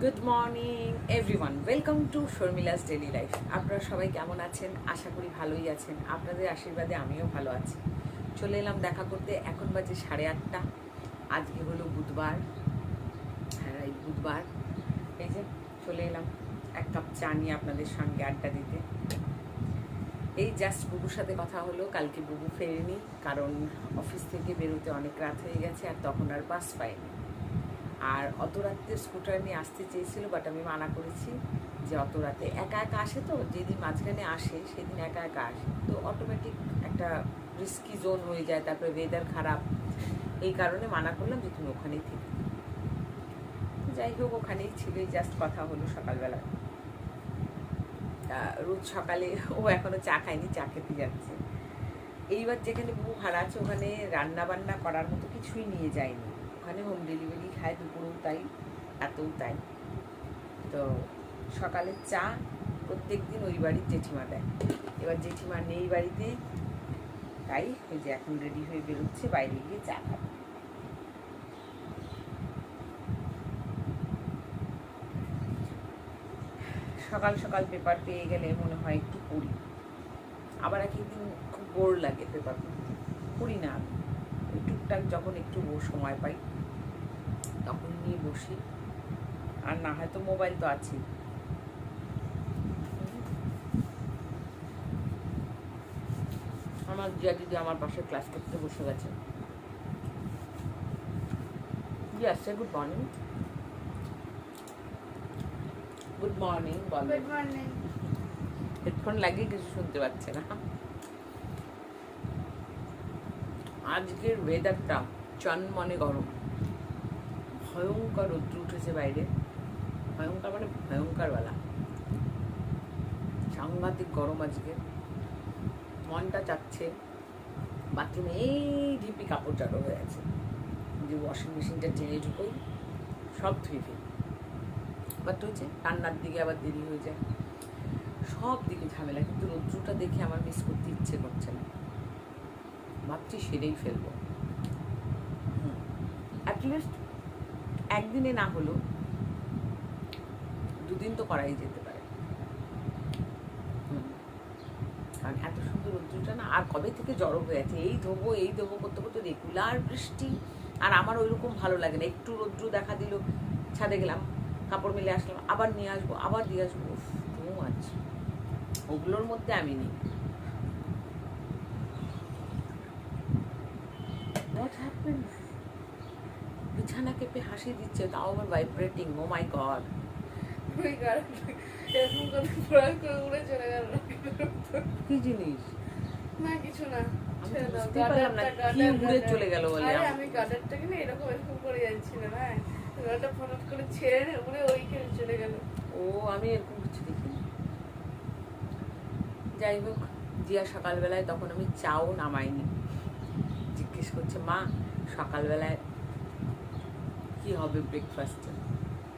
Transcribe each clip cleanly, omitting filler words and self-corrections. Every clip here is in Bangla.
Good morning everyone, welcome to Sharmila's daily life. আপনারা সবাই কেমন আছেন? আশা করি ভালোই আছেন। আপনাদের আশীর্বাদে আমিও ভালো আছি। চলে এলাম দেখা করতে। এখন বাজে 8:30। আজকে হলো বুধবার। হ্যাঁ, এই বুধবার এই যে চলে এলাম এক কাপ চা নিয়ে আপনাদের সঙ্গে আড্ডা দিতে। এই জাস্ট বুবুর সাথে কথা হলো। কালকে বুবু ফেরেনি, কারণ অফিস থেকে বেরোতে অনেক রাত হয়ে গেছে আর তখন আর বাস পাইনি। আর অত রাত্রে স্কুটার নিয়ে আসতে চেয়েছিল, বাট আমি মানা করেছি যে অত রাতে একা একা আসে, তো যেদিন মাঝখানে আসে সেদিন একা একা আসে, তো অটোমেটিক একটা রিস্কি জোন হয়ে যায়, তারপরে ওয়েদার খারাপ, এই কারণে মানা করলাম যে তুমি ওখানেই থেকে। যাই হোক, ওখানেই ছিল। জাস্ট কথা হলো সকালবেলা। রোজ সকালে ও এখনও চা খায়নি, চা খেতে যাচ্ছে। এইবার যেখানে বহু ভাড়া আছে ওখানে রান্না বান্না করার মতো কিছুই নিয়ে যায়নি। ওখানে হোম ডেলিভারি খায়, দুপুরেও তাই, এতও তাই। তো সকালের চা প্রত্যেক দিন ওই বাড়ির জেঠিমা দেয়। এবার জেঠিমা নেই বাড়িতে, তাই ওই যে এখন রেডি হয়ে বেরোচ্ছে বাইরে গিয়ে চা খাবে। সকাল সকাল পেপার পেয়ে গেলে মনে হয় একটু পড়ি, আবার এক একদিন খুব বোর লাগে পেপার পড়ি না। টুকটাক যখন একটু সময় পাই তখন নিয়ে বসি, আর না হয়তো মোবাইল তো আছেই। আমার জিয়া দিদি আমার পাশে ক্লাস করতে বসে গেছে। জিয়া, সে গুড মর্নিং। গুড মর্নিং বল। Good morning. হেডফোন লাগিয়ে কিছু শুনতে পাচ্ছে না। আজকের ওয়েদারটা চনমনে গরম, ভয়ঙ্কর রৌদ্র উঠেছে বাইরে। ভয়ঙ্কর মানে ভয়ঙ্কর বেলা, সাংঘাতিক গরম আজকে। মনটা চাচ্ছে বাথরুমে এই ঢিপি কাপড় চাটো হয়ে আছে, যে ওয়াশিং মেশিনটা টেনে ঢুকোই সব ধুয়ে ফেলি। বাট হচ্ছে রান্নার দিকে আবার দেরি হয়ে যায়, সব দিকে ঝামেলা। কিন্তু রৌদ্রটা দেখে আমার মিস করতে ইচ্ছে করছে না, ভাবছি সেরেই ফেলবো। অ্যাটলিস্ট একদিনে না হলো দুদিন তো করাই যেতে পারে। কারণ এত সুন্দর রৌদ্রটা না, আর কবে থেকে জড়ো হয়ে আছে, এই ধোবো করতে করতে রেগুলার বৃষ্টি। আর আমার ওইরকম ভালো লাগে না, একটু রৌদ্র দেখা দিল, ছাদে গেলাম, কাপড় মেলে আসলাম, আবার নিয়ে আসবো, আবার দিয়ে আসবো, ঘুম আছে, ওগুলোর মধ্যে আমি নেই। What happened? বিছানা কেঁপে হাসি দিচ্ছে, তাও আবার ভাইব্রেটিং। ও মাই গড, এরকম করে প্রয়োগ করে উড়ে চলে গেল। কি জিনিস? না কিছু না, আমি ছেড়ে তো দাও। বুঝতেই পারলাম না কি উড়ে চলে গেল বলে। আরে আমি গার্ডারটাকে না এরকম করে যাচ্ছিলাম, হ্যাঁ, গার্ডারটা ফটাফট করে ছেড়ে উড়ে ওইখানে চলে গেল। ও, আমি এরকম কিছু দেখিনি। যাই হোক, জিয়া সকালবেলায়, তখন আমি চাও নামাইনি, জিজ্ঞেস করছে মা সকালবেলায় কি হবে ব্রেকফাস্টে।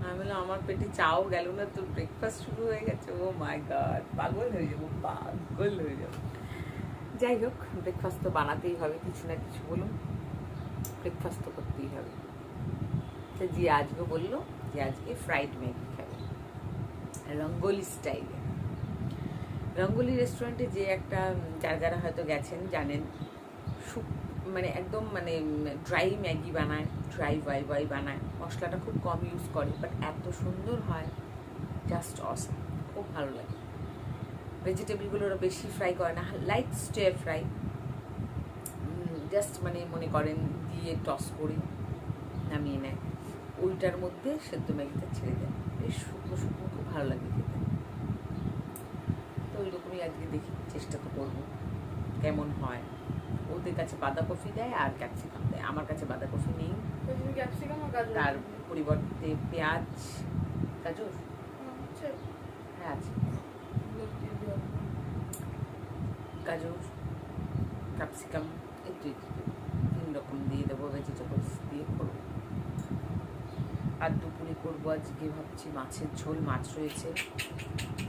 আমি বললাম আমার পেটে চাও গেল না, তোর ব্রেকফাস্ট শুরু হয়ে গেছে। ও মাই গড, পাগল হয়ে যাবো, পাগল হয়ে যাবো। যাই হোক, ব্রেকফাস্ট তো বানাতেই হবে, কিছু না কিছু বলুন, ব্রেকফাস্ট তো করতেই হবে। তো জিয়া আজকে বললো যে আজকে ফ্রাইড ম্যাগি খাবে রঙ্গোলি স্টাইলে। রঙ্গোলি রেস্টুরেন্টে যে একটা, যারা হয়তো গেছেন জানেন, মানে একদম মানে ড্রাই ম্যাগি বানায়, ড্রাই ওয়াই বানায়, মশলাটা খুব কম ইউজ করে, বাট এত সুন্দর হয়, জাস্ট অসম, খুব ভালো লাগে। ভেজিটেবলগুলো ওরা বেশি ফ্রাই করে না, লাইট স্টিয়ার ফ্রাই, জাস্ট মানে মনে করেন দিয়ে টস করে নামিয়ে নেয়, ওইটার মধ্যে সেদ্ধ ম্যাগিটা ছেড়ে দেয়, বেশ শুকনো শুকনো, খুব ভালো লাগে খেতে। তো ওই রকমই আজকে দেখি, চেষ্টা তো করবো কেমন হয়। ওদের কাছে বাঁধাকপি দেয় আর ক্যাপসিকাম দেয়, আমার কাছে বাঁধাকপি নেই, ক্যাপসিকাম আর গাজর, তার পরিবর্তে পেঁয়াজ, গাজর, হ্যাঁ আছে, গাজর, ক্যাপসিকাম, একটু 3 রকম দিয়ে দেবো, ভেজিটেবলস দিয়ে করবো। আর দুপুরে করবো আজকে ভাবছি মাছের ঝোল, মাছ রয়েছে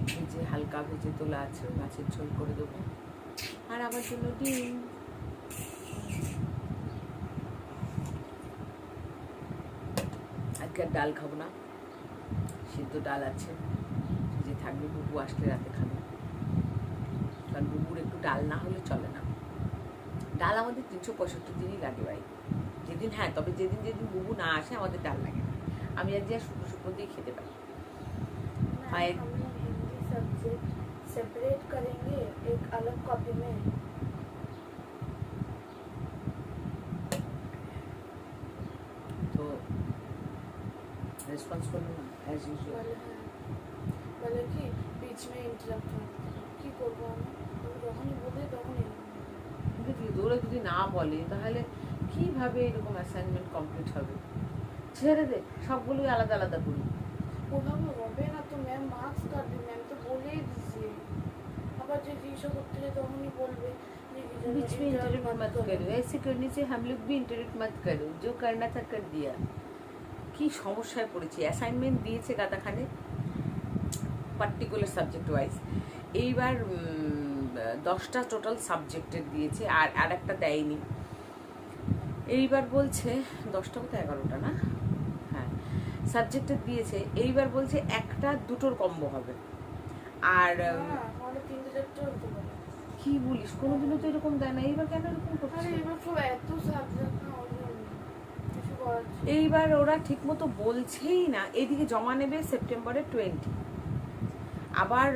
ভেজে, হালকা ভেজে তোলা আছে, মাছের ঝোল করে দেবো। আর আমার জন্য ডিম। আজকে আর ডাল খাবো না, সিদ্ধ ডাল আছে, যে থাকবে, বুবু আসলে রাতে খাবে, কারণ বুবুর একটু ডাল না হলে চলে না। ডাল আমাদের 365 দিনই লাগে ভাই, যেদিন, হ্যাঁ তবে যেদিন যেদিন বুবু না আসে আমাদের ডাল লাগে না। আমি আজ যা শুকনো শুকনো দিয়ে খেতে পারি। मैम हम लोग हिंदी सब्जेक्ट सेपरेट करेंगे एक अलग कॉपी में। তো রেসপন্স করলো না অ্যাজ ইউজুয়াল। বলে কি बीच में इंटरप्ट কি করব আমি, যখনই বলে তখনই দেখি ওরা যদি না বলে তাহলে কিভাবে এরকম অ্যাসাইনমেন্ট কমপ্লিট হবে? ছেড়ে দে, সবগুলোই আলাদা আলাদা করি। ওভাবে হবে না তো ম্যাম, মার্কস কাটবে, ম্যাম তো বলেই দিয়েছে। আবার যে জিজ্ঞাসা করতে যায় তখনই বলবে बीच में इंटरप्ट मत करो, ऐसे करने से हम लोग भी इंटरप्ट मत करो, जो करना था कर दिया। কি সমস্যায় পড়েছি, অ্যাসাইনমেন্ট দিয়েছে গাদাখানে পার্টিকুলার সাবজেক্ট ওয়াইজ। এইবার 10টা টোটাল সাবজেক্টের দিয়েছে, আর একটা দেয়নি। এইবার বলছে 10টা মতো 11টা না, হ্যাঁ সাবজেক্টের দিয়েছে। এইবার বলছে একটা দুটোর কম্বো হবে। আর মানে 3-4টা হতে পারে। কি বলিস, কোনোদিনও তো এরকম দেয় না, এইবার কেন এরকম আরে করছে? এবার সব এত সাবজেক্ট না, ওই জন্য কিছু করার ছিল না। এইবার ওরা ঠিক মতো বলছেই না। এদিকে জমা নেবে সেপ্টেম্বরের 20, আবার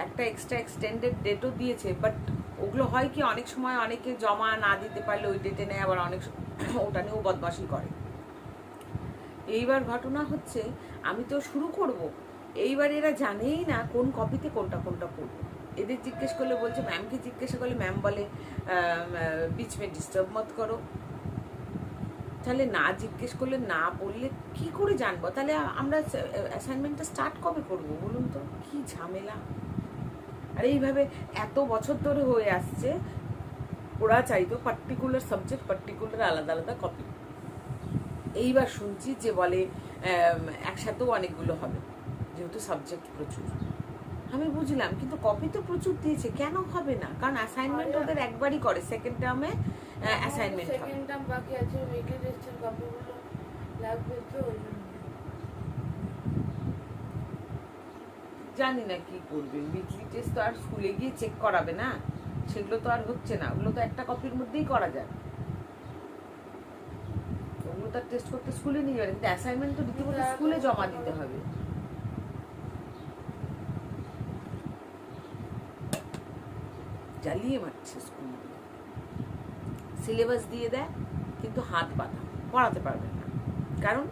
একটা এক্সট্রা এক্সটেন্ডেড ডেটও দিয়েছে। বাট ওগুলো হয় কি, অনেক সময় অনেকে জমা না দিতে পারলে ওই ডেটে নেয়, আবার অনেক ওটা নিয়েও বদমাশি করে। এইবার ঘটনা হচ্ছে আমি তো শুরু করব, এইবার এরা জানেই না কোন কপিতে কোনটা কোনটা করবো। এদের জিজ্ঞেস করলে বলছে, ম্যামকে জিজ্ঞাসা করলে ম্যাম বলে বিচ মে ডিস্টার্ব মত করো। তাহলে না জিজ্ঞেস করলে, না বললে কি করে জানবো? তাহলে আমরা অ্যাসাইনমেন্টটা স্টার্ট কবে করবো বলুন তো, কি ঝামেলা। আর এইভাবে এত বছর ধরে হয়ে আসছে। ওরা চাইতো পার্টিকুলার সাবজেক্ট পার্টিকুলার আলাদা আলাদা কপি। এইবার শুনছি যে বলে একসাথেও অনেকগুলো হবে, যেহেতু সাবজেক্ট প্রচুর। আমি বুঝলাম, কিন্তু কপি তো প্রচুর দিয়েছে, কেন হবে না? কারণ অ্যাসাইনমেন্ট ওদের একবারই করে, সেকেন্ড টার্মে অ্যাসাইনমেন্ট হবে। সেকেন্ড টার্ম বাকি আছে, উইকলি টেস্টের কপিগুলো লাগবে তো ওই জন্য। জানি না কি করবে। উইকলি টেস্ট তো আর স্কুলে গিয়ে চেক করাবে না, সেগুলো তো আর হচ্ছে না। ওগুলো তো একটা কপির মধ্যেই করা যায়, ওগুলো তো টেস্ট করতে স্কুলে নিয়ে যাবে, কিন্তু অ্যাসাইনমেন্ট তো রীতিমতো স্কুলে জমা দিতে হবে। জ্বালিয়ে মারছে স্কুল, সিলেবাস দিয়ে দেয় কিন্তু হাত বাঁধা, পড়াতে পারবে না। কারণ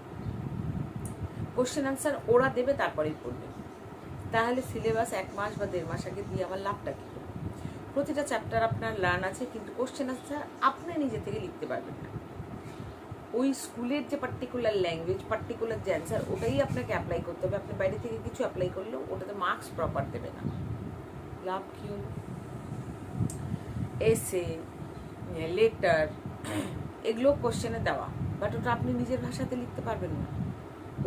কোশ্চেন আনসার ওরা দেবে, তারপরেই পড়বে। তাহলে সিলেবাস 1 মাস বা 1.5 মাস আগে দিয়ে আমার লাভটা কি? প্রতিটা চ্যাপ্টার আপনার লার্ন আছে, কিন্তু কোশ্চেন আনসার আপনি নিজে থেকে লিখতে পারবেন না। ওই স্কুলের যে পার্টিকুলার ল্যাঙ্গুয়েজ, পার্টিকুলার যে অ্যান্সার, ওটাই আপনাকে অ্যাপ্লাই করতে হবে। আপনি বাইরে থেকে কিছু অ্যাপ্লাই করলেও ওটাতে মার্কস প্রপার দেবে না, লাভ কি হলো? এসে, লেটার, এগুলো কোশ্চেনে দেওয়া, বাট ওটা আপনি নিজের ভাষাতে লিখতে পারবেন না।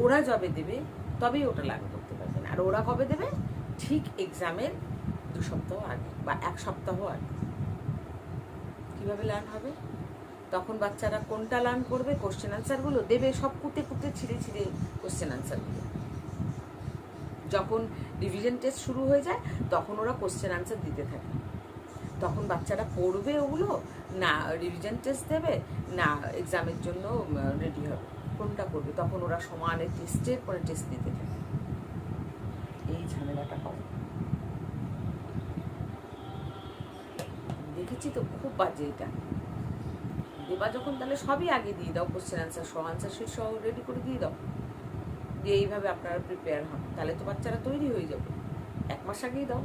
ওরা যবে দেবে তবেই ওটা লার্ন করতে পারবেন। আর ওরা কবে দেবে? ঠিক এক্সামের 2 সপ্তাহ আগে বা 1 সপ্তাহ আগে। কিভাবে লার্ন হবে? তখন বাচ্চারা কোনটা লার্ন করবে? কোশ্চেন আনসারগুলো দেবে, সব কুটে কুটে ছিঁড়ে ছিঁড়ে কোশ্চেন আনসারগুলো। যখন রিভিশন টেস্ট শুরু হয়ে যায় তখন ওরা কোশ্চেন আনসার দিতে থাকে। তখন বাচ্চারা পড়বে ওগুলো, না রিভিশন টেস্ট দেবে, না এক্সামের জন্য রেডি হবে। কোনটা করবে? তখন ওরা সমানে টেস্টের পরে টেস্ট দিতে থাকে। এই ঝামেলাটা হবে, দেখেছি তো, খুব বাজে এটা। দেবা যখন তাহলে সবই আগে দিয়ে দাও, কোশ্চেন আনসার সহ, আনসার শিট সহ রেডি করে দিয়ে দাও, দিয়ে এইভাবে আপনারা প্রিপেয়ার হন, তাহলে তো বাচ্চারা তৈরি হয়ে যাবে। 1 মাস আগেই দাও।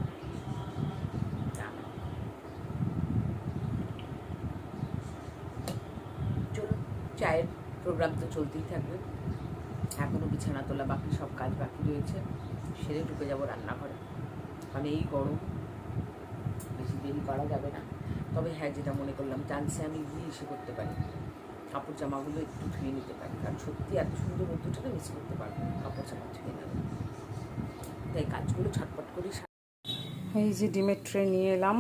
চলুন, চায়ের প্রোগ্রাম তো চলতেই থাকবে। এখনও বিছানা তোলা বাকি, সব কাজ বাকি রয়েছে, সেরে ঢুকে যাবো রান্নাঘরে। কারণ এই গরম বেশি দেরি করা যাবে না। তবে হ্যাঁ, যেটা মনে করলাম, চান্সে আমি গিয়ে এসে করতে পারি, কাপড় জামাগুলো একটু ধুয়ে নিতে পারি। কারণ সত্যি এত সুন্দর রোদ্দুরটাকে মিস করতে পারবো না, কাপড় জামা ধুয়ে নেবে। তাই কাজগুলো ছটপট করি। এই যে ডিমের ট্রে নিয়ে এলাম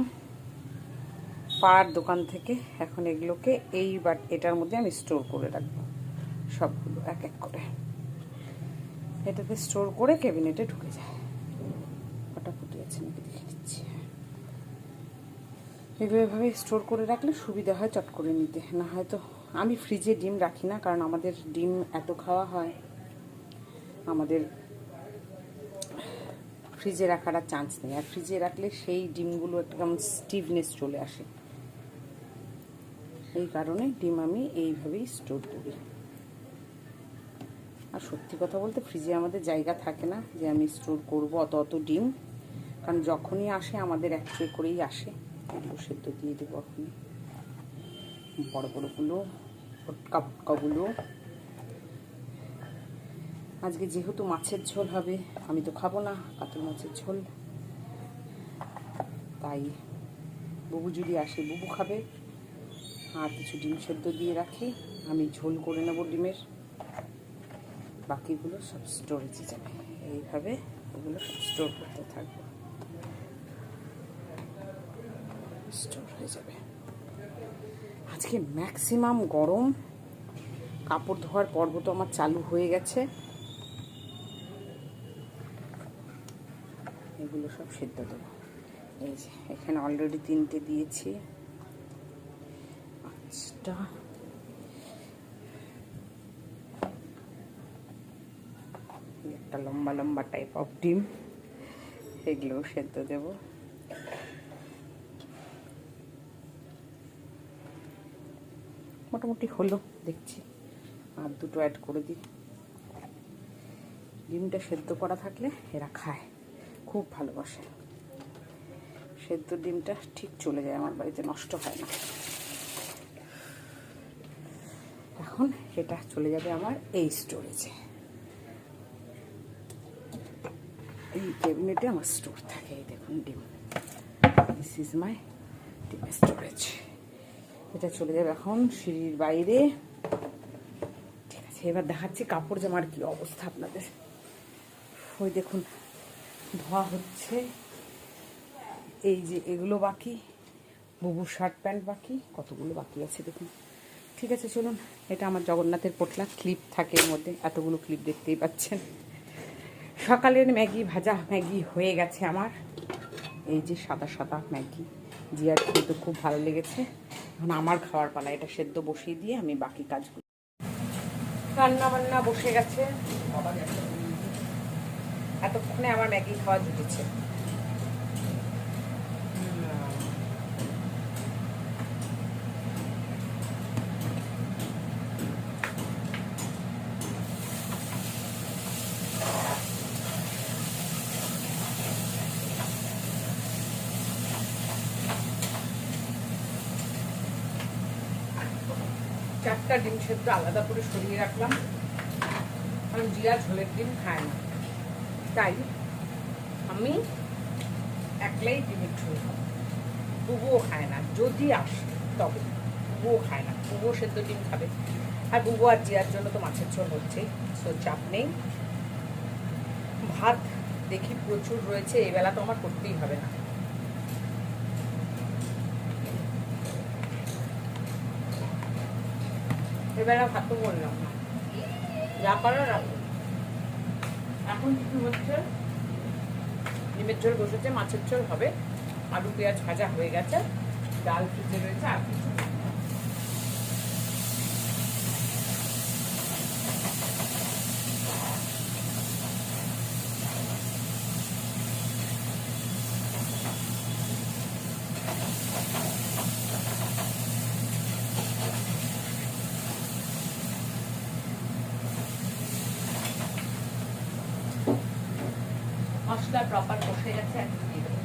পাড়ার দোকান থেকে। এখন এগুলোকে এটার মধ্যে আমি স্টোর করে রাখবো, সবগুলো এক এক করে। এটাতে স্টোর করে ক্যাবিনেটে ঢুকে যায়। কটা ফুটে আছে নাকি দেখে দিচ্ছি। এগুলো এভাবে স্টোর করে রাখলে সুবিধা হয় চট করে নিতে। না হয়তো আমি ফ্রিজে ডিম রাখি না, কারণ আমাদের ডিম এত খাওয়া হয়, আমাদের ফ্রিজে রাখার আর চান্স নেই। আর ফ্রিজে রাখলে সেই ডিমগুলো একদম স্টিভনেস চলে আসে। এই কারণে ডিম আমি এইভাবেই স্টোর করি। আর সত্যি কথা বলতে ফ্রিজে আমাদের জায়গা থাকে না যে আমি স্টোর করব অত ডিম, কারণ যখনই আসে আমাদের এক ট্রে করেই আসে। এগুলো সেদ্ধ দিয়ে দেবো এখনই, বড় বড়গুলো, ফটকা ফটকাগুলো। আজকে যেহেতু মাছের ঝোল হবে, আমি তো খাবো না কাতল মাছের ঝোল, তাই বুবু যদি আসে বুবু খাবে। আর কিছু ডিম সেদ্ধ দিয়ে রাখি, আমি ঝোল করে নেব ডিমের, বাকিগুলো সব স্টোরেজে যাবে। এইভাবে ওগুলো সব স্টোর করতে থাকবে, স্টোর হয়ে যাবে। আজকে ম্যাক্সিমাম গরম, কাপড় ধোয়ার পর্ব তো আমার চালু হয়ে গেছে। এগুলো সব সেদ্ধ দেবো। এই যে এখানে অলরেডি 3টে দিয়েছি। আচ্ছা, একটা লম্বা লম্বা টাইপ অফ ডিম, এগুলো সেদ্ধ দেবো। মোটামুটি হলো দেখছি, আর 2টো অ্যাড করে দিই। ডিমটা সেদ্ধ করা থাকলে এরা খায়, খুব ভালোবাসে। সেদ্ধ ডিমটা ঠিক চলে যায় আমার বাড়িতে, নষ্ট হয় না। এখন এটা চলে যাবে আমার এই স্টোরেজে। এই ক্যাবিনেটে আমার স্টোর থাকে। এই দেখুন ডিম, দিস ইজ মাই ডিম স্টোরেজ। এটা চলে যাবে এখন সিঁড়ির বাইরে। ঠিক আছে, এবার দেখাচ্ছি কাপড় জামার কি অবস্থা আপনাদের। ওই দেখুন ধোয়া হচ্ছে, এই যে এগুলো বাকি, বুবুর শার্ট প্যান্ট বাকি, কতগুলো বাকি আছে দেখুন। ঠিক আছে চলুন, এটা আমার জগন্নাথের পোটলা, ক্লিপ থাকে এর মধ্যে, এতগুলো ক্লিপ দেখতেই পাচ্ছেন। সকালের ম্যাগি, ভাজা ম্যাগি হয়ে গেছে আমার। এই যে সাদা সাদা ম্যাগি, জিয়ার খেতে খুব ভালো লেগেছে। এখন আমার খাওয়ার পালা, এটা সেদ্ধ বসিয়ে দিয়ে আমি বাকি কাজগুলো। রান্না বান্না বসে গেছে, এতক্ষণে আমার ম্যাগি খাওয়া জুটেছে। চারটা ডিম সেদ্ধ আলাদা করে সরিয়ে রাখলাম, কারণ জিয়া ঝোলের ডিম খায় না, তাই আমি একলাই ডিমের ঝোল খাবো। বুবুও খায় না, যদি আসে তবে। বুবুও খায় না, বুবুও সেদ্ধ ডিম খাবে। আর বুবু আর জিয়ার জন্য তো মাছের ঝোল হচ্ছেই, সো চাপ নেই। ভাত দেখি প্রচুর রয়েছে, এই বেলা তো আমার করতেই হবে না। এবেলা ভাত তো বললাম না, যা পারো রাখো। এখন কি হচ্ছে, ডিমের ঝোল বসেছে, মাছের ঝোল হবে, আলু পেঁয়াজ ভাজা হয়ে গেছে, ডাল ফ্রিজে রয়েছে, আর কিছু মশলা প্রপার বসে গেছে। এখন দিয়ে দেবো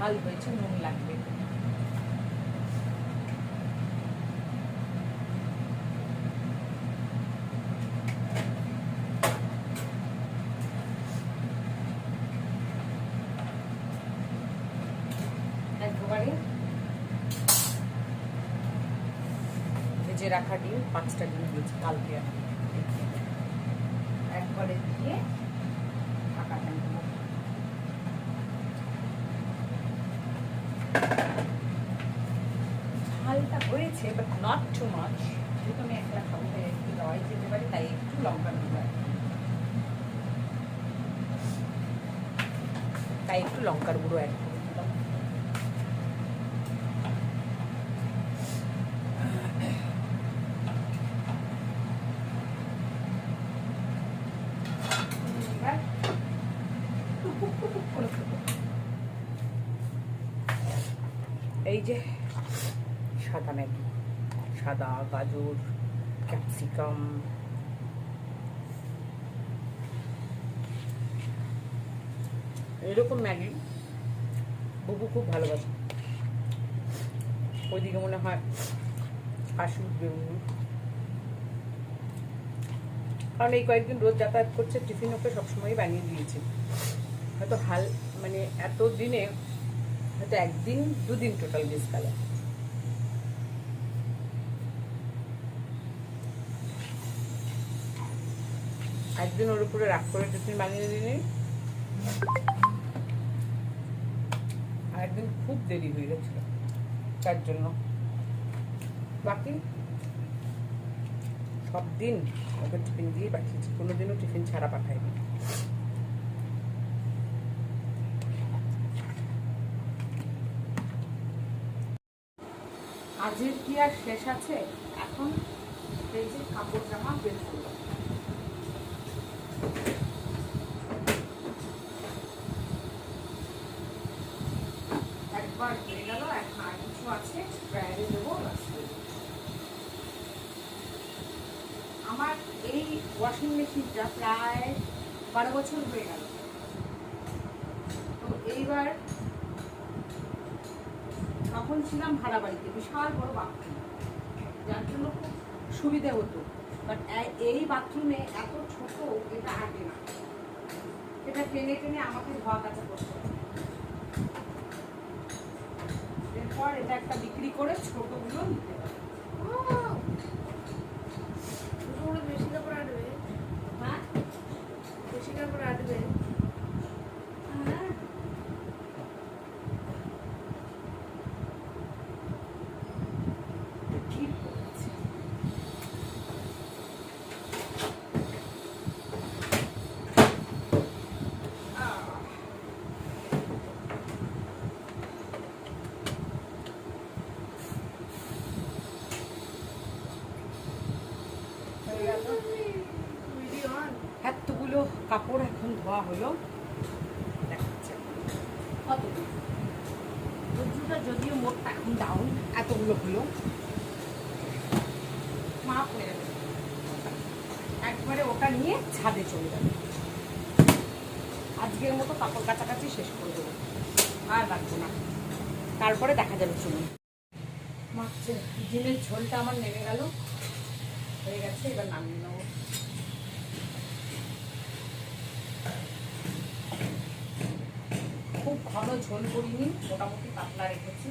ঝাল হয়েছে, নুন লাগবে। একেবারে ভেজে রাখা ডিম, 5টা ডিম দিয়েছি কালকে, একবারে দিয়ে ঢাকা দেবো। ঝালটা হয়েছে, বাট নট টু মাচ, যেহেতু আমি একলা খাবো তাই একটু দেওয়াই যেতে পারি, তাই একটু লঙ্কা দেবো, তাই একটু লঙ্কার গুঁড়ো অ্যাড করে দিলাম। এই যে সাদা ম্যাগি, সাদা গাজর, ক্যাপসিকাম, এরকম ম্যাগি বুবু খুব ভালোবাসে। ওইদিকে মনে হয় হাসি উঠবে, কারণ এই কয়েকদিন রোজ যাতায়াত করছে, টিফিন ওকে সবসময় বানিয়ে দিয়েছি। হয়তো মানে এত দিনে হয়তো 1-2 দিন টোটাল মিস গেল। একদিন ওর উপরে রাগ করে টিফিন বানিয়ে দিনি, আর একদিন খুব দেরি হয়ে গেছিল তার জন্য। বাকি সব দিন ওকে টিফিন দিয়ে পাঠিয়েছি, কোনোদিনও টিফিন ছাড়া পাঠাইনি। আজের কি আর শেষ আছে? এখন এই যে কাপড় জামা বের করবো। একবার হয়ে গেল, এখন আর কিছু আছে ড্রায়ারে দেবো। আমার এই ওয়াশিং মেশিনটা প্রায় 12 বছর হয়ে গেল। তো এইবার তখন ছিলাম ভাড়া বাড়িতে, বিশাল বড় বাথরুম, যার জন্য খুব সুবিধে হতো। বাট এই বাথরুমে এত ছোট, এটা আটে না, এটা টেনে টেনে আমাকে ধোয়া কাচা করতে হবে। এরপর এটা একটা বিক্রি করে ছোটগুলো নিতে হবে। বেশি কাপড় আটবে, হ্যাঁ বেশি কাপড় আটবে। ঠিক বলেছে। এতগুলো কাপড় এখন ধোয়া হলো, দেখাচ্ছে কতগুলো, যদিও মোটটা এখন ডাউন, এতগুলো হলো মাপ হয়ে যাবে। একবারে ওটা নিয়ে ছাদে চলে যাবে। আজকের মতো কাপড় কাছাকাছি শেষ করে দেবো, আর রাখবো না, তারপরে দেখা যাবে। চলুন, মাছের ডিমের ঝোলটা আমার নেমে গেল, হয়ে গেছে, এবার নামিয়ে নেবো। খুব ঘন ঝোল করিনি, মোটামুটি পাতলা রেখেছি।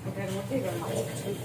এটার মধ্যে এবার মাছের ঝোল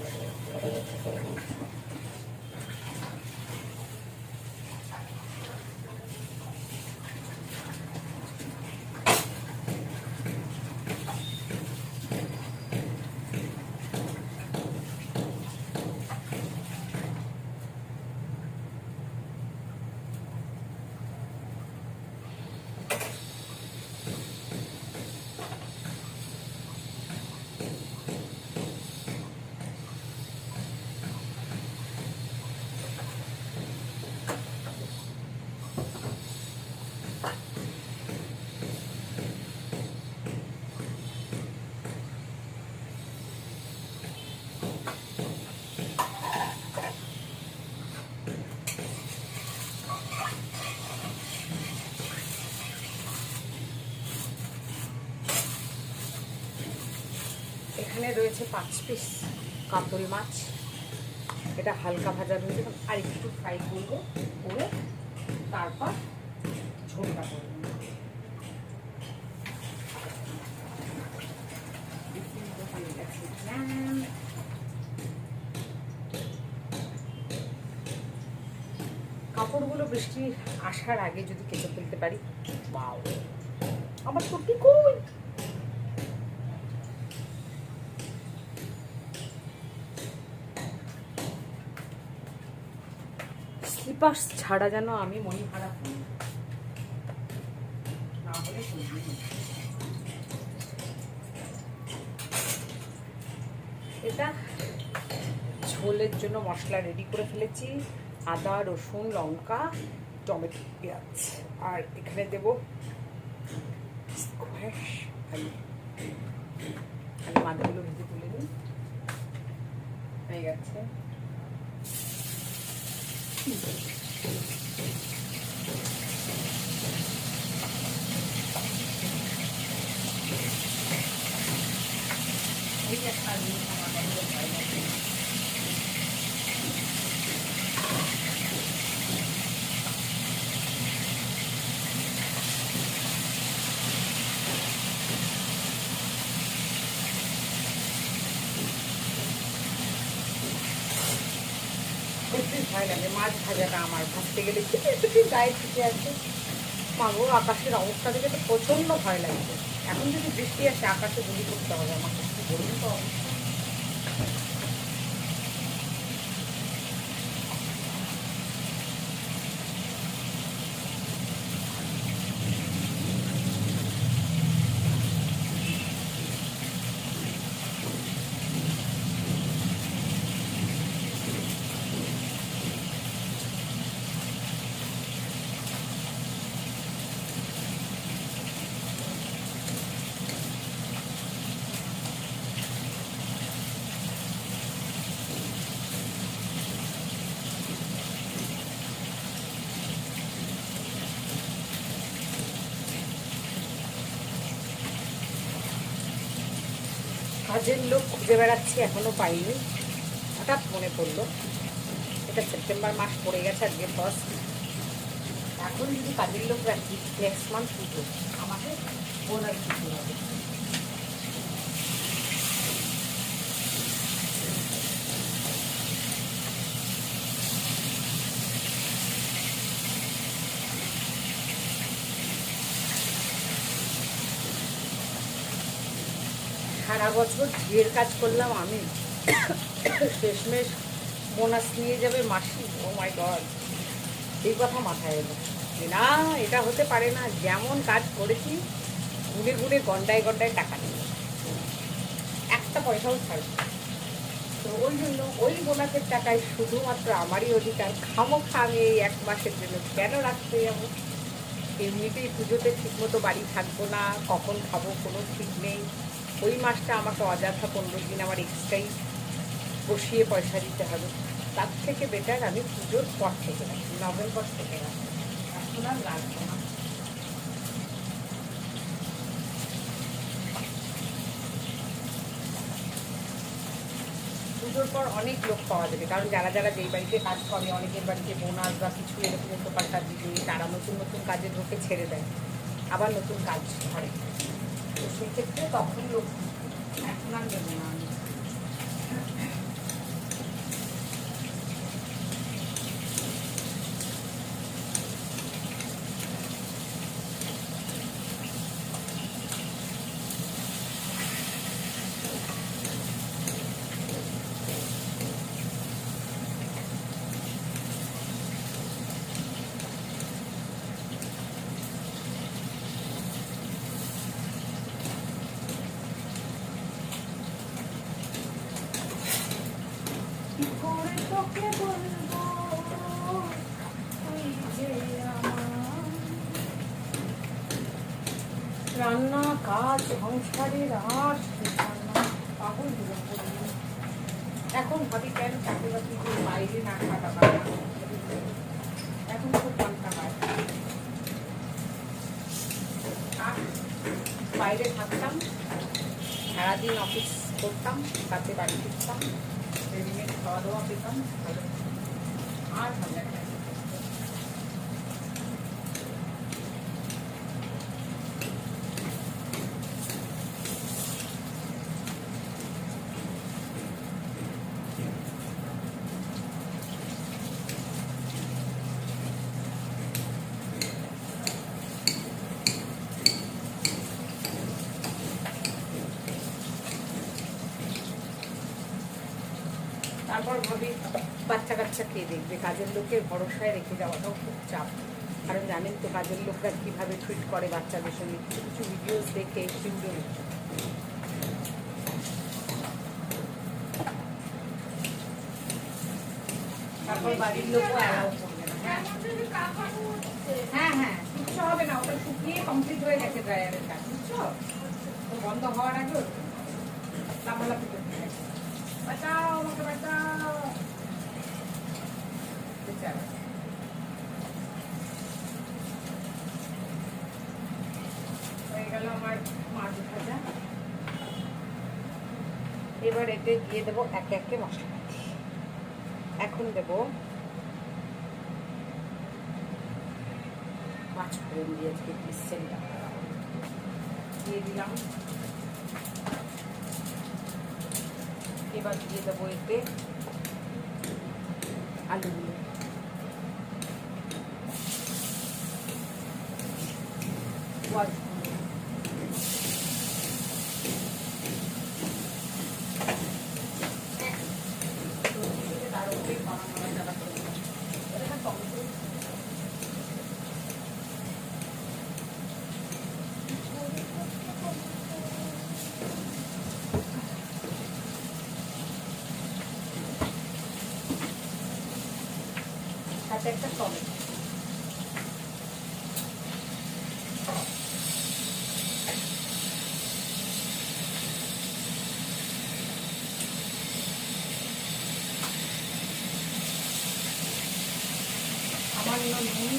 লেগেছে 5 পিস কাতল মাছ। এটা হালকা ভাজা ভেজে আর একটু ফ্রাই করবো, করে তারপর ঝোলটা করবো। কাপড়গুলো বৃষ্টি আসার আগে যদি কেচে ফেলতে পারি, বাও। আমার ছুটি কই? স্লিপার্স ছাড়া যেন আমি মনে খারাপ হই না হলে এটা ঝোলের জন্য মশলা রেডি করে ফেলেছি। আদা, রসুন, লঙ্কা, টমেটো, পেঁয়াজ, আর এখানে দেবো স্কোয়াশ আলু। আমি মাথাগুলো ভেজে তুলে নিই, হয়ে গেছে। ভয় লাগে মাছ ভাজাটা আমার, ভাজতে গেলে একটু গায়ে ছুটে আছে। মাগো, আকাশের অবস্থা দেখে তো প্রচন্ড ভয় লাগছে। এখন যদি বৃষ্টি আসে আকাশে গুলি করতে হবে আমাকে, বলুন তো অবস্থা। কাজের লোক খুঁজে বেড়াচ্ছি, এখনো পাইনি। হঠাৎ মনে পড়লো এটা সেপ্টেম্বর মাস পড়ে গেছে, আজকে ফার্স্ট। এখন যদি কাজের লোক রাখি, নেক্সট মান্থ পুজো, আমাকে বোনাস দিতে হবে। সারা বছর বিয়ের কাজ করলাম আমি, শেষমেশ বোনাস নিয়ে যাবে মাসি। ও মাই গড, এই কথা মাথায় এলো যে না, এটা হতে পারে না। যেমন কাজ করেছি গুনে গুনে গন্ডায় গন্ডায় টাকা নিয়ে একটা পয়সাও ছাড়বে। তো ওই জন্য ওই বোনাসের টাকায় শুধুমাত্র আমারই অধিকার। খামোখা আমি এই 1 মাসের জন্য কেন রাখতে যাবো? এমনিতেই পুজোতে ঠিকমতো বাড়ি থাকবো না, কখন খাবো কোনো ঠিক নেই। ওই মাসটা আমাকে অযথা 15 দিন আমার এক্সট্রাই বসিয়ে পয়সা দিতে হবে। তার থেকে বেটার আমি পুজোর পর থেকে রাখি, নভেম্বর থেকে রাখি, এখন আর রাখবো না। পুজোর পর অনেক লোক পাওয়া যাবে, কারণ যারা যারা যেই বাড়িতে কাজ করে, অনেকের বাড়িতে বোনাস বা কিছু এরকম উপকারটা দিবে, তারা নতুন নতুন কাজে ঢোকে, ছেড়ে দেয়, আবার নতুন কাজ করে। তো সেক্ষেত্রে তখন লোক, এখন আর দেবো না আমি। রান্না কাজ সংসারের আর পাগল এখন ভাবি কেন চাকরি বাকরি বাইরে না খাটা পারে, এখন খুব পাল্টা হয়। বাইরে থাকতাম, সারাদিন অফিস করতাম, তাতে বাড়ি ফিরতাম, রেডিমেড খাওয়া দাওয়া পেতাম, ভালো আর ভালো লাগে না। তারপর ভাবি বাচ্চা কাচ্চা কে দেখবে, কাজের লোকের ভরসায় রেখে যাওয়াটাও খুব চাপ। কারণ জানেন তো কাজের লোকরা কীভাবে ট্রিট করে বাচ্চাদের সঙ্গে, কিছু কিছু ভিডিওস দেখে শিউরে। তারপর বাড়ির লোকও অ্যালাউ করবে না। হ্যাঁ হ্যাঁ, কিচ্ছু হবে না, ওটা শুকিয়ে কমপ্লিট হয়ে গেছে ড্রায়ারের কাজ, বুঝছো? তো বন্ধ হওয়ার আগে লাফালাফি করতে থাকে, বাঁচাও আমাকে বাঁচাও। বেচারা হয়ে গেল আমার মাছ ভাজা। এবার এতে দিয়ে দেবো একে একে মশলাপাতি। এখন দেবো পাঁচ ফোড়ন দিয়ে আজকে সেন্টটা দিয়ে দিলাম। এবার দিয়ে দেবো এতে আলুগুলো, সাথে একটা টমেটো। সামান্য নুন,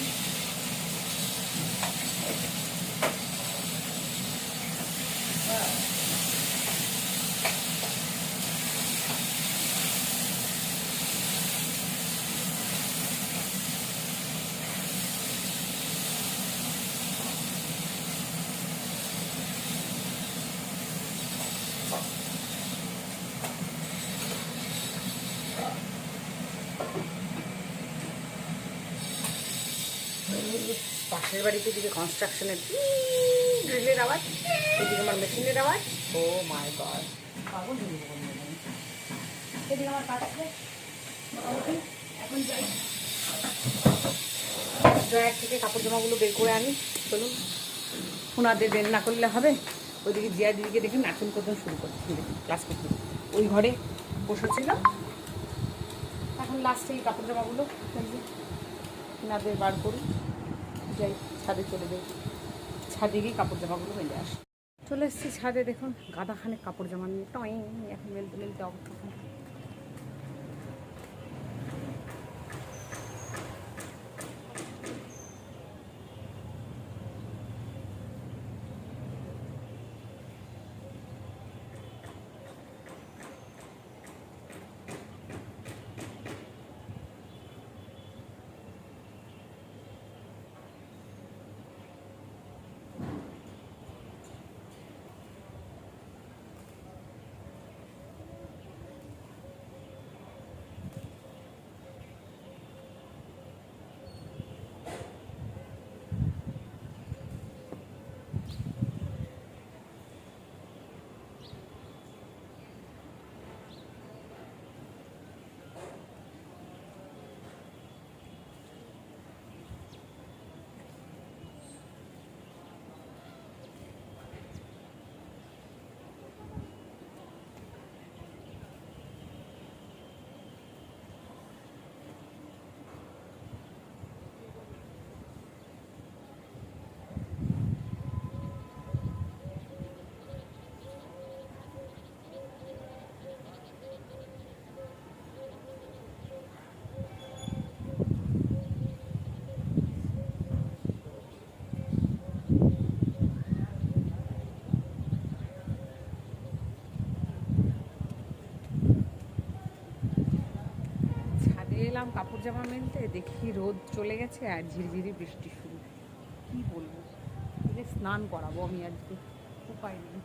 পাশের বাড়িতে দিকে কনস্ট্রাকশনের ড্রিলের আওয়াজ, এদিকে আমার মেশিনের আওয়াজ। ও মাই গড, পাগল হয়ে যাবো। এদিকে আমার কাছে মোটামুটি এখন যাই ড্রয়ার থেকে কাপড় জামাগুলো বের করে আনি। চলুন, ওনাদের বের না করলে হবে। ওইদিকে জিয়া দিদিকে দেখি নাচন করতে শুরু করছি, ক্লাস করতে ওই ঘরে বসেছিল। এখন লাস্টে এই কাপড় জামাগুলো ওনাদের বার করি, যাই ছাদে চলে যাই, ছাদে গিয়ে কাপড় জামাগুলো মেলে আসি। চলে এসেছি ছাদে, দেখুন গাদাখানে কাপড় জামা নিয়ে টয় এখন মেলতে মেলতে অবস্থা। গেলাম কাপড় জামা মেলতে, দেখি রোদ চলে গেছে আর ঝিরিঝিরি বৃষ্টি শুরু। কি বলবো, স্নান করাবো আমি আজকে, উপায় নেই।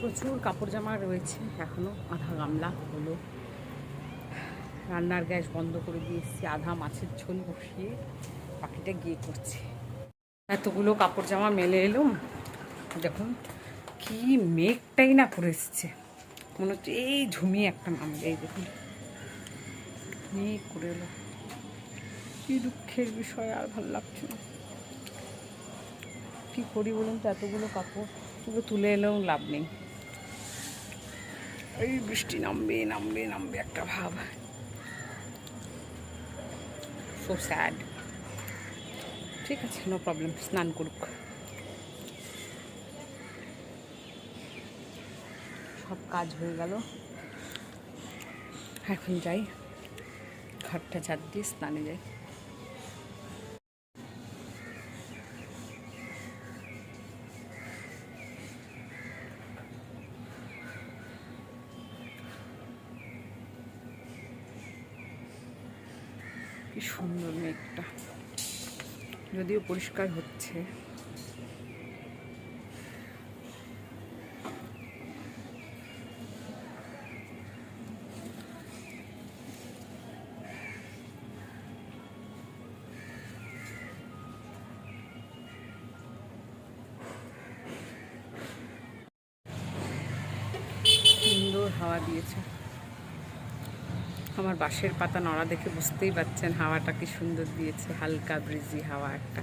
প্রচুর কাপড় জামা রয়েছে এখনও, আধা গামলা হলো। রান্নার গ্যাস বন্ধ করে দিয়ে এসেছি, আধা মাছের ঝোল বসিয়ে বাকিটা গিয়ে করছে। এতগুলো কাপড় জামা মেলে এলুম, দেখুন কি মেঘটাই না করে এসছে, মনে হচ্ছে এই ঝুমিয়ে একটা নামবে। এই দেখুন মেঘ করে এলো, কি দুঃখের বিষয়, আর ভালো লাগছে না। কী করি বলুন তো, এতগুলো কাপড় তুলে এলেও লাভ নেই, এই বৃষ্টি নামবে নামবে নামবে একটা ভাব। So sad. ঠিক আছে, নো প্রবলেম, স্নান করুক। সব কাজ হয়ে গেল, এখন যাই ঘরটা ঝাড় দিয়ে স্নানে যাই। কি সুন্দর মেঘটা, যদিও পরিষ্কার হচ্ছে। সুন্দর হাওয়া দিয়েছে। আমার বাঁশের পাতা নড়া দেখে বুঝতেই পারছেন হাওয়াটা কি সুন্দর দিয়েছে, হালকা ব্রিজি হাওয়া একটা।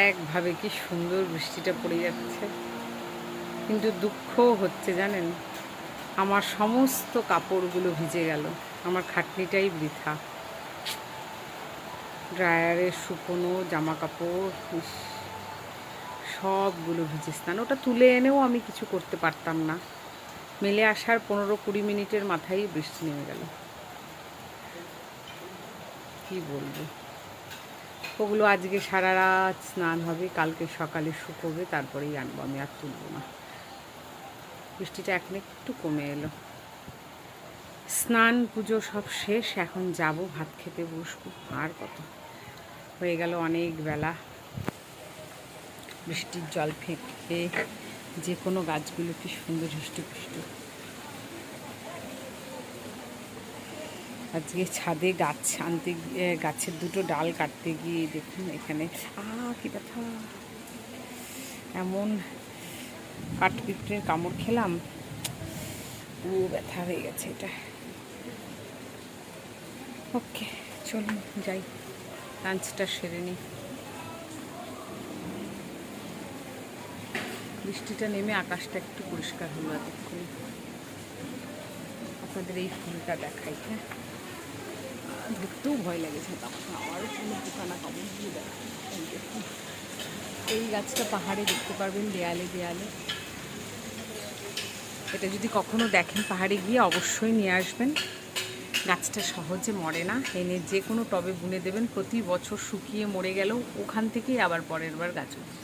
একভাবে কি সুন্দর বৃষ্টিটা পড়ে যাচ্ছে, কিন্তু দুঃখও হচ্ছে জানেন, আমার সমস্ত কাপড়গুলো ভিজে গেল, আমার খাটনিটাই বৃথা। ড্রায়ারে শুকনো জামা কাপড় সবগুলো ভিজে স্নান, ওটা তুলে এনেও আমি কিছু করতে পারতাম না। মেলে আসার 15-20 মিনিটের মাথায় বৃষ্টি নেমে গেল। কি বলবো, ওগুলো আজকে সারা রাত স্নান হবে, কালকে সকালে শুকোবে, তারপরেই আনবো, আমি আর তুলবো না। বৃষ্টিটা এখন একটু কমে এলো। স্নান পুজো সব শেষ, এখন যাব ভাত খেতে বসবো। আর কত, হয়ে গেল অনেক বেলা। বৃষ্টির জল ফেঁকে যে কোনো গাছগুলো কি সুন্দর হৃষ্টপুষ্ট। আজকে ছাদে গাছ আনতে গিয়ে, গাছের দুটো ডাল কাটতে গিয়ে দেখুন এখানে কি ব্যথা, এমন কাঠপিঁপড়ের কামড় খেলাম, পুরো ব্যথা হয়ে গেছে এটা। ওকে, চলুন যাই, লাঞ্চটা সেরে নিই। বৃষ্টিটা নেমে আকাশটা একটু পরিষ্কার হলো এতক্ষণ। আপনাদের এই ফুলটা দেখাই। হ্যাঁ, ধরতেও ভয় লেগেছে, তখন আমারও কোনো পোকানা কামড় দিয়ে দেয়। এই গাছটা পাহাড়ে দেখতে পারবেন, দেয়ালে দেয়ালে। এটা যদি কখনো দেখেন পাহাড়ে গিয়ে অবশ্যই নিয়ে আসবেন। গাছটা সহজে মরে না, এনে যে কোনো টবে বুনে দেবেন, প্রতি বছর শুকিয়ে মরে গেলেও ওখান থেকেই আবার পরের বার গাছ উঠবে।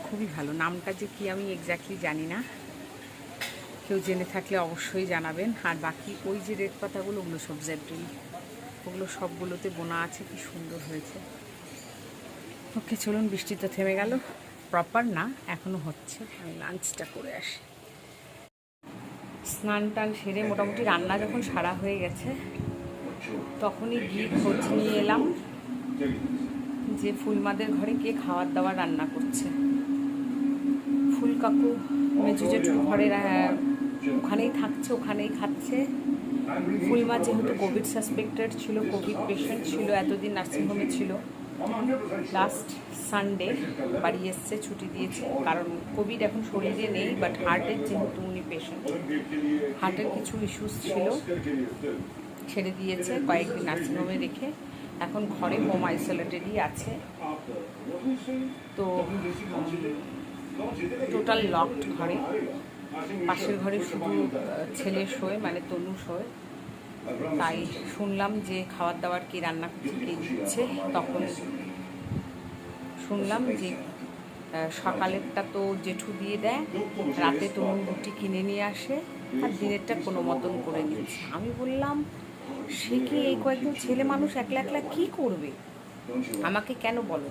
খুবই ভালো। নামটা যে কি আমি এক্স্যাক্টলি জানি না, কেউ জেনে থাকলে অবশ্যই জানাবেন। আর বাকি ওই যে রেড পাতাগুলো, ওগুলো সব জেড্রিল, ওগুলো সবগুলোতে বোনা আছে, কি সুন্দর হয়েছে। ওকে চলুন, বৃষ্টি তো থেমে গেল, প্রপার না এখনও হচ্ছে, আমি লাঞ্চটা করে আসি। স্নান টান সেরে মোটামুটি রান্না যখন সারা হয়ে গেছে, তখনই গিয়ে খোঁজ নিয়ে এলাম যে ফুলমাদের ঘরে কে খাওয়ার দাওয়ার রান্না করছে। ফুল কাকু মেজু জেঠুর ঘরে ওখানেই থাকছে, ওখানেই খাচ্ছে। ফুলমা যেহেতু কোভিড সাসপেক্টেড ছিল, কোভিড পেশেন্ট ছিল, এতদিন নার্সিংহোমে ছিল, লাস্ট সানডে বাড়ি এসছে, ছুটি দিয়েছে, কারণ কোভিড এখন শরীরে নেই, বাট হার্টের যেহেতু উনি পেশেন্ট, হার্টের কিছু ইস্যুস ছিল, ছেড়ে দিয়েছে, কয়েকদিন নার্সিংহোমে রেখে এখন ঘরে হোম আইসোলেটেডই আছে। তো টোটাল লকড ঘরে, পাশের ঘরে শুধু ছেলে শোয়, মানে তনু শোয়। তাই শুনলাম যে খাবার দাবার কি রান্না করছে, কে দিচ্ছে, তখন শুনলাম যে সকালেরটা তো জেঠু দিয়ে দেয়, রাতে তনু রুটি কিনে নিয়ে আসে, আর দিনেরটা কোনো মতন করে নিচ্ছে। আমি বললাম, সে কি এই কয়েকদিন ছেলে মানুষ একলা একলা কী করবে, আমাকে কেন বলো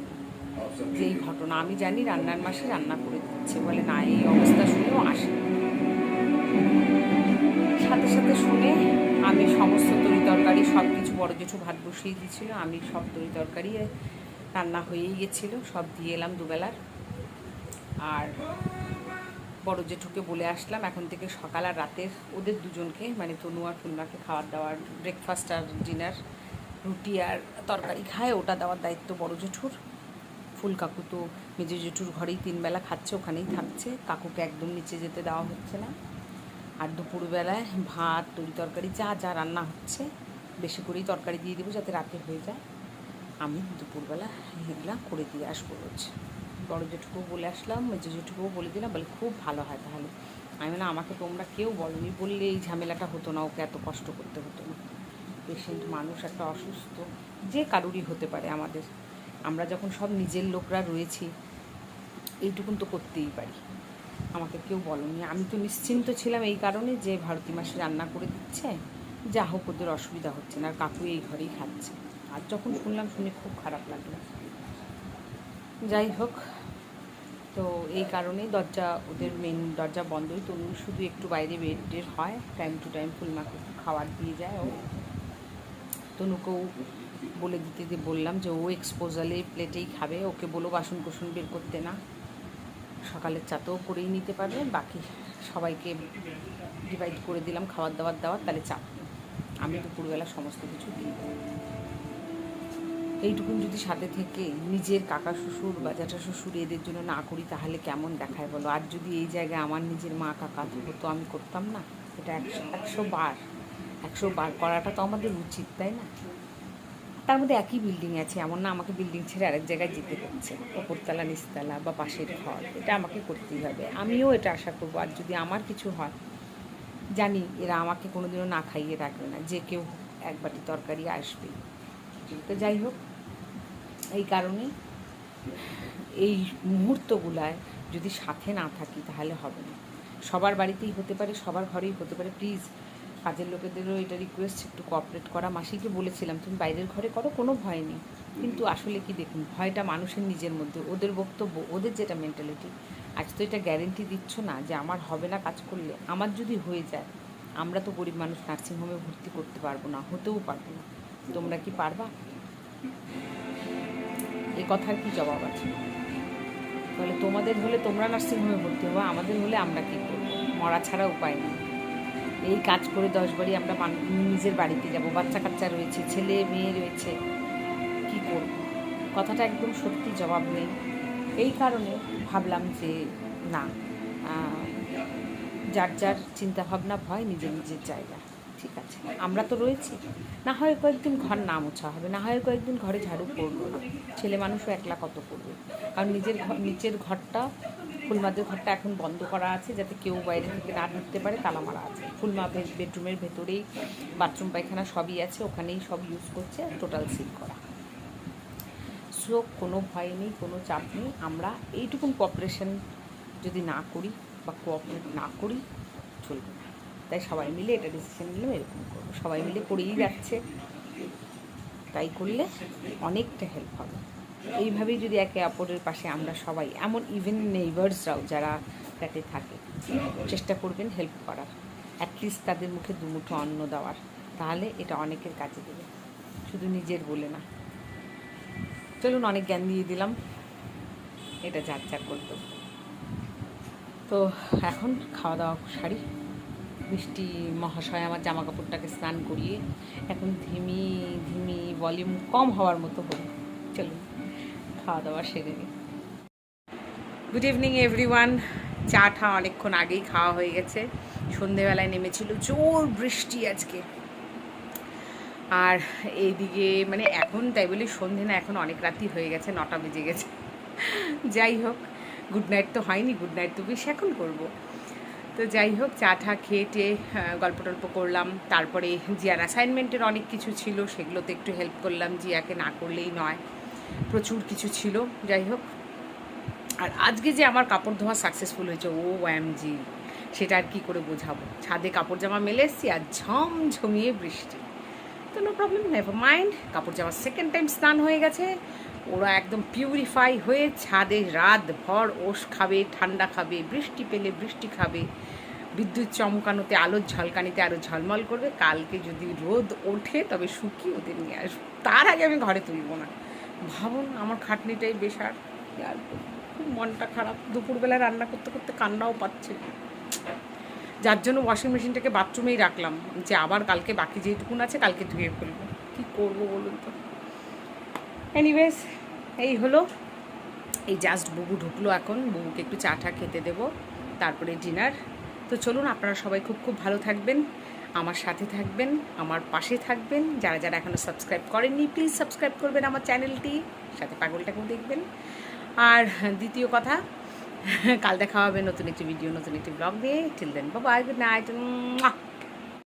যে এই ঘটনা, আমি জানি রান্নার মাসে রান্না করে দিচ্ছে। বলে না, এই অবস্থা শুনেও আসে। সাথে সাথে শুনে আমি সমস্ত তরি তরকারি সব কিছু, বড় জেঠু ভাত বসিয়ে দিয়েছিল, আমি সব তরি তরকারি রান্না হয়েই গেছিলো, সব দিয়ে এলাম দুবেলার। আর বড় জেঠুকে বলে আসলাম এখন থেকে সকাল আর রাতের ওদের দুজনকে, মানে তনু আর ফুলমাকে খাবার দাওয়ার, ব্রেকফাস্ট আর ডিনার রুটি আর তরকারি খায়, ওটা দেওয়ার দায়িত্ব বড় জেঠুর। ফুল কাকু তো মেজো জেঠুর ঘরেই 3 বেলা খাচ্ছে, ওখানেই থাকছে, কাকুকে একদম নিচে যেতে দেওয়া হচ্ছে না। আর দুপুরবেলায় ভাত তরি তরকারি যা যা রান্না হচ্ছে বেশি করেই তরকারি দিয়ে দেবো, যাতে রাতে হয়ে যায়। আমি দুপুরবেলা এগুলা করে দিয়ে আসবো রোজ। বড় জেঠুকেও বলে আসলাম, মেজো জেঠুকেও বলে দিলাম, বলে খুব ভালো হয় তাহলে। আমি না, আমাকে তোমরা কেউ বলোনি, বললে এই ঝামেলাটা হতো না, ওকে এত কষ্ট করতে হতো না। পেশেন্ট মানুষ, একটা অসুস্থ, যে কারুরই হতে পারে আমাদের, আমরা যখন সব নিজের লোকরা রয়েছি এইটুকুন তো করতেই পারি। আমাকে কেউ বলোনি, আমি তো নিশ্চিন্ত ছিলাম এই কারণে যে ভারতী মাসি রান্না করে দিচ্ছে, যা হোক ওদের অসুবিধা হচ্ছে না, আর কাকু এই ঘরেই খাচ্ছে। আর যখন শুনলাম, শুনে খুব খারাপ লাগলো। যাই হোক, তো এই কারণেই ওদের মেন দরজা বন্ধই, তনু শুধু একটু বাইরে বেডের হয়, টাইম টু টাইম ফুলমাকে খাবার দিয়ে যায়। ও তনুকেও বলে দিতে বললাম যে ও এক্সপোজালে প্লেটেই খাবে, ওকে বলো বাসন কোসন বের করতে না, সকালের চাতেও করেই নিতে পারবে, বাকি সবাইকে ডিভাইড করে দিলাম খাবার দাবার দেওয়ার, তাহলে চাপ নেই, আমি দুপুরবেলা সমস্ত কিছু দিয়ে দেবো। এইটুকুন যদি সাথে থেকে নিজের কাকা শ্বশুর বা জ্যাঠা শ্বশুর এদের জন্য না করি তাহলে কেমন দেখায় বলো? আর যদি এই জায়গায় আমার নিজের মা কাকা হতো আমি করতাম না? এটা 100 বার করাটা তো আমাদের উচিত, তাই না? তার মধ্যে একই বিল্ডিং আছে, এমন না আমাকে বিল্ডিং ছেড়ে আরেক জায়গায় যেতে হচ্ছে, ওপরতলা নিচতলা বা পাশের ঘর, এটা আমাকে করতেই হবে। আমিও এটা আশা করবো। আর যদি আমার কিছু হয়, জানি এরা আমাকে কোনোদিনও না খাইয়ে রাখবে না, যে কেউ এক বাটি তরকারি আসবে। তো যাই হোক, এই কারণে এই মুহূর্তগুলায় যদি সাথে না থাকি তাহলে হবে না। সবার বাড়িতেই হতে পারে, সবার ঘরেই হতে পারে। প্লিজ কাজের লোকেদেরও এটা রিকোয়েস্ট, একটু কোঅপারেট করা। মাসিকে বলেছিলাম তুমি বাইরের ঘরে করো, কোনো ভয় নেই। কিন্তু আসলে কি দেখুন, ভয়টা মানুষের নিজের মধ্যে। ওদের বক্তব্য, ওদের যেটা মেন্টালিটি, আজ তো এটা গ্যারেন্টি দিচ্ছ না যে আমার হবে না কাজ করলে। আমার যদি হয়ে যায়, আমরা তো গরিব মানুষ, নার্সিংহোমে ভর্তি করতে পারবো না, হতেও পারবো না। তোমরা কি পারবা? এ কথার কি জবাব আছে? তাহলে তোমাদের হলে তোমরা নার্সিংহোমে ভর্তি হবো, আমাদের হলে আমরা কী করবো? মরা ছাড়া উপায় নেই। এই কাজ করে 10 বাড়ি আমরা নিজের বাড়িতে যাব, বাচ্চা কাচ্চা রয়েছে, ছেলে মেয়ে রয়েছে, কি করব? কথাটা একদম সত্যি, জবাব নেই। এই কারণে ভাবলাম যে না, যার যার চিন্তাভাবনা ভয় নিজের নিজের জায়গা, ঠিক আছে। আমরা তো রয়েছি, না হয় কয়েকদিন ঘর না মোছা হবে, না হয় কয়েকদিন ঘরে ঝাড়ু পড়লো না। ছেলে মানুষও একলা কত করবে? কারণ নিচের ঘরটা, ফুলমাদের ঘরটা এখন বন্ধ করা আছে, যাতে কেউ বাইরে থেকে না ঢুকতে পারে, তালা মারা আছে। ফুলমা বেডরুমের ভেতরেই বাথরুম পায়খানা সবই আছে, ওখানেই সব ইউজ করছে, টোটাল সিল করা। সো কোনো ভয় নেই, কোনো চাপ নেই। আমরা এইটুকুন কোঅপারেশন যদি না করি বা কোঅপারেট না করি চলবে না। তাই সবাই মিলে এটা ডিসিশন নিলাম, এরকম করবো। সবাই মিলে করেই যাচ্ছে, তাই করলে অনেকটা হেল্প হবে। এইভাবেই যদি একে অপরের পাশে আমরা সবাই, এমন ইভেন নেইবার্সরাও যারা ফ্ল্যাটে থাকে, চেষ্টা করবেন হেল্প করার, অ্যাটলিস্ট তাদের মুখে দুমুঠো অন্ন দেওয়ার, তাহলে এটা অনেকের কাজে দেবে, শুধু নিজের বলে না। চলুন, অনেক জ্ঞান দিয়ে দিলাম, এটা যার যার করতো। তো এখন খাওয়া দাওয়া সারি। মিষ্টি মহাশয় আমার জামা কাপড়টাকে স্নান করিয়ে এখন ধিমি ভলিউম কম হওয়ার মতো হলো। চলুন খাওয়া দাওয়া সেরে নিই। Good evening everyone. চাটা অনেকক্ষণ আগেই খাওয়া হয়ে গেছে। সন্ধেবেলায় নেমেছিল জোর বৃষ্টি আজকে, আর এইদিকে মানে এখন তাই বলি সন্ধে না, এখন অনেক রাতই হয়ে গেছে, 9টা বেজে গেছে। যাই হোক, গুড নাইট তো হয়নি, গুড নাইট তো বেশ এখন করবো। তো যাই হোক, চা টা খেয়ে গল্প টল্প করলাম। তারপরে জিয়ার অ্যাসাইনমেন্টের অনেক কিছু ছিল, সেগুলোতে একটু হেল্প করলাম। জিয়াকে না করলেই নয়, প্রচুর কিছু ছিল। যাই হোক, আর আজকে যে আমার কাপড় ধোয়া সাকসেসফুল হয়েছে, ও OMG, সেটা আর কী করে বোঝাবো। ছাদে কাপড় জামা মেলে এসছি আর ঝমঝমিয়ে বৃষ্টি। তো নো প্রবলেম, নেভার মাইন্ড। কাপড় জামা সেকেন্ড টাইম স্নান হয়ে গেছে, ওরা একদম পিউরিফাই হয়ে ছাদে রাত ভর ওষ খাবে, ঠান্ডা খাবে, বৃষ্টি পেলে বৃষ্টি খাবে, বিদ্যুৎ চমকানোতে, আলোর ঝলকানিতে আরও ঝলমল করবে। কালকে যদি রোদ ওঠে তবে শুকিয়ে ওদের নিয়ে আসবো, তার আগে আমি ঘরে তুলব না। ভাবুন, আমার খাটনিটাই বেশ। আর খুব মনটা খারাপ, দুপুরবেলায় রান্না করতে করতে কান্নাও পাচ্ছে, যার জন্য ওয়াশিং মেশিনটাকে বাথরুমেই রাখলাম, যে আবার কালকে বাকি যেটুকুন আছে কালকে ধুয়ে ফেলবো। কী করবো বলুন তো। এনিওয়েজ, এই হলো, এই জাস্ট বুবু ঢুকলো এখন, বুবুকে একটু চা টা খেতে দেবো, তারপরে ডিনার। তো চলুন, আপনারা সবাই খুব খুব ভালো থাকবেন, আমার সাথে থাকবেন, আমার পাশে থাকবেন। যারা যারা এখনও সাবস্ক্রাইব করেননি, প্লিজ সাবস্ক্রাইব করবেন আমার চ্যানেলটি, সাথে পাগলটাকেও দেখবেন। আর দ্বিতীয় কথা, কাল দেখা হবে নতুন একটি ভিডিও, নতুন একটি ব্লগ দিয়ে। Till then, bye, good night.